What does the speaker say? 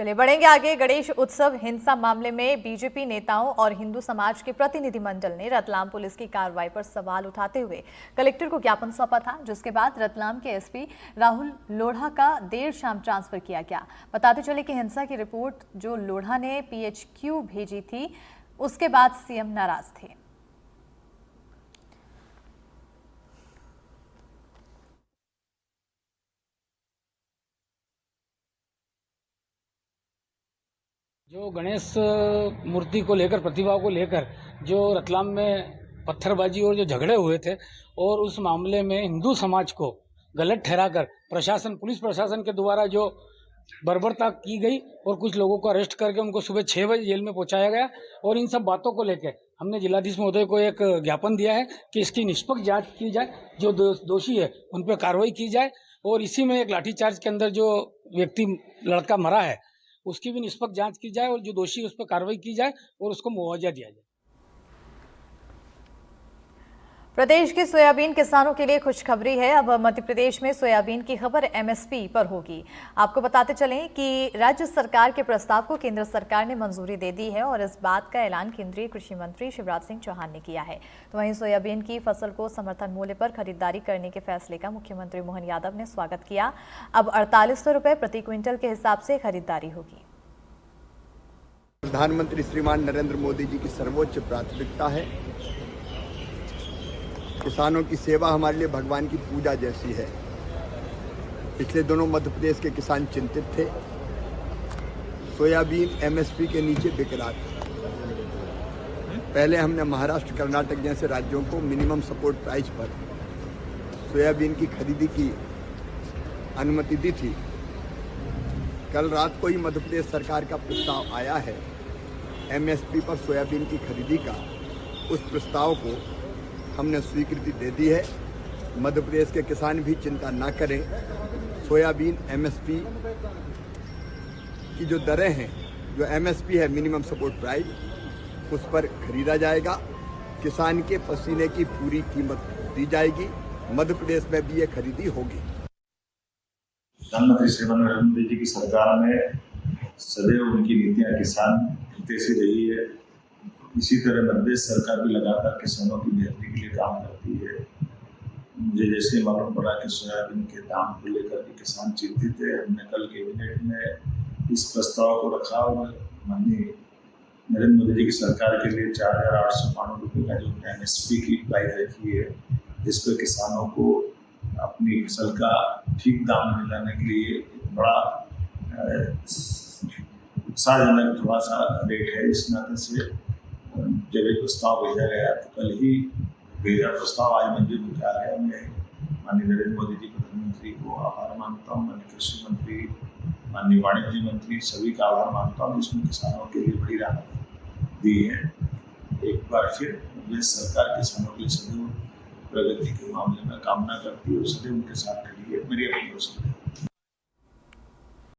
चलिए बढ़ेंगे आगे। गणेश उत्सव हिंसा मामले में बीजेपी नेताओं और हिंदू समाज के प्रतिनिधिमंडल ने रतलाम पुलिस की कार्रवाई पर सवाल उठाते हुए कलेक्टर को ज्ञापन सौंपा था, जिसके बाद रतलाम के एसपी राहुल लोढ़ा का देर शाम ट्रांसफर किया गया। बताते चले कि हिंसा की रिपोर्ट जो लोढ़ा ने पीएचक्यू भेजी थी, उसके बाद सीएम नाराज थे। जो गणेश मूर्ति को लेकर, प्रतिभा को लेकर जो रतलाम में पत्थरबाजी और जो झगड़े हुए थे, और उस मामले में हिंदू समाज को गलत ठहराकर पुलिस प्रशासन के द्वारा जो बर्बरता की गई और कुछ लोगों को अरेस्ट करके उनको सुबह 6 बजे जेल में पहुंचाया गया। और इन सब बातों को लेकर हमने जिलाधीश महोदय को एक ज्ञापन दिया है कि इसकी निष्पक्ष जांच की जाए, जो दोषी है उन पर कार्रवाई की जाए, और इसी में एक लाठीचार्ज के अंदर जो व्यक्ति लड़का मरा है उसकी भी निष्पक्ष जांच की जाए, और जो दोषी उस पर कार्रवाई की जाए और उसको मुआवजा दिया जाए। प्रदेश के सोयाबीन किसानों के लिए खुशखबरी है। अब मध्य प्रदेश में सोयाबीन की खबर एमएसपी पर होगी। आपको बताते चलें कि राज्य सरकार के प्रस्ताव को केंद्र सरकार ने मंजूरी दे दी है, और इस बात का ऐलान केंद्रीय कृषि मंत्री शिवराज सिंह चौहान ने किया है। तो वहीं सोयाबीन की फसल को समर्थन मूल्य पर खरीदारी करने के फैसले का मुख्यमंत्री मोहन यादव ने स्वागत किया। अब 4800 रुपये प्रति क्विंटल के हिसाब से खरीदारी होगी। प्रधानमंत्री श्रीमान नरेंद्र मोदी जी की सर्वोच्च प्राथमिकता है। किसानों की सेवा हमारे लिए भगवान की पूजा जैसी है। पिछले दिनों मध्य प्रदेश के किसान चिंतित थे। सोयाबीन एमएसपी के नीचे बिक रहा था। पहले हमने महाराष्ट्र, कर्नाटक जैसे राज्यों को मिनिमम सपोर्ट प्राइस पर सोयाबीन की खरीदी की अनुमति दी थी। कल रात को ही मध्य प्रदेश सरकार का प्रस्ताव आया है एमएसपी पर सोयाबीन की खरीदी का। उस प्रस्ताव को हमने स्वीकृति दे दी है। मध्य प्रदेश के किसान भी चिंता ना करें। सोयाबीन एमएसपी की जो दरें हैं, जो एमएसपी है मिनिमम सपोर्ट प्राइस, उस पर खरीदा जाएगा। किसान के पसीने की पूरी कीमत दी जाएगी। मध्य प्रदेश में भी ये खरीदी होगी। प्रधानमंत्री श्रीमान नरेंद्र मोदी जी की सरकार में सदैव उनकी नीतियां किसान हितैषी रही है। इसी तरह मध्य प्रदेश सरकार भी लगातार किसानों की बेहतरी के लिए काम करती है। मुझे जैसे मालूम पड़ा कि सोयाबीन के दाम को लेकर के किसान चिंतित है, हमने कल कैबिनेट में इस प्रस्ताव को रखा और माननीय नरेंद्र मोदी जी की सरकार के लिए 4892 रुपये का जो एमएसपी की प्राइस रखी है, जिस पर किसानों को अपनी फसल का ठीक दाम दिलाने के लिए बड़ा उत्साहजनक थोड़ा सा रेट है। इस नाते से जब एक प्रस्ताव भेजा गया तो कल ही भेजा प्रस्ताव आज मंजूर किया गया। मैं माननीय नरेंद्र मोदी जी प्रधानमंत्री को आभार मानता हूँ, माननीय कृषि मंत्री, माननीय वाणिज्य मंत्री, सभी का आभार मानता हूँ जिसमें किसानों के लिए बड़ी राहत दी है। एक बार फिर प्रदेश सरकार किसानों के लिए सदैव प्रगति के मामले में कामना करती है और सदैव उनके साथ खड़ी है। मेरी अपनी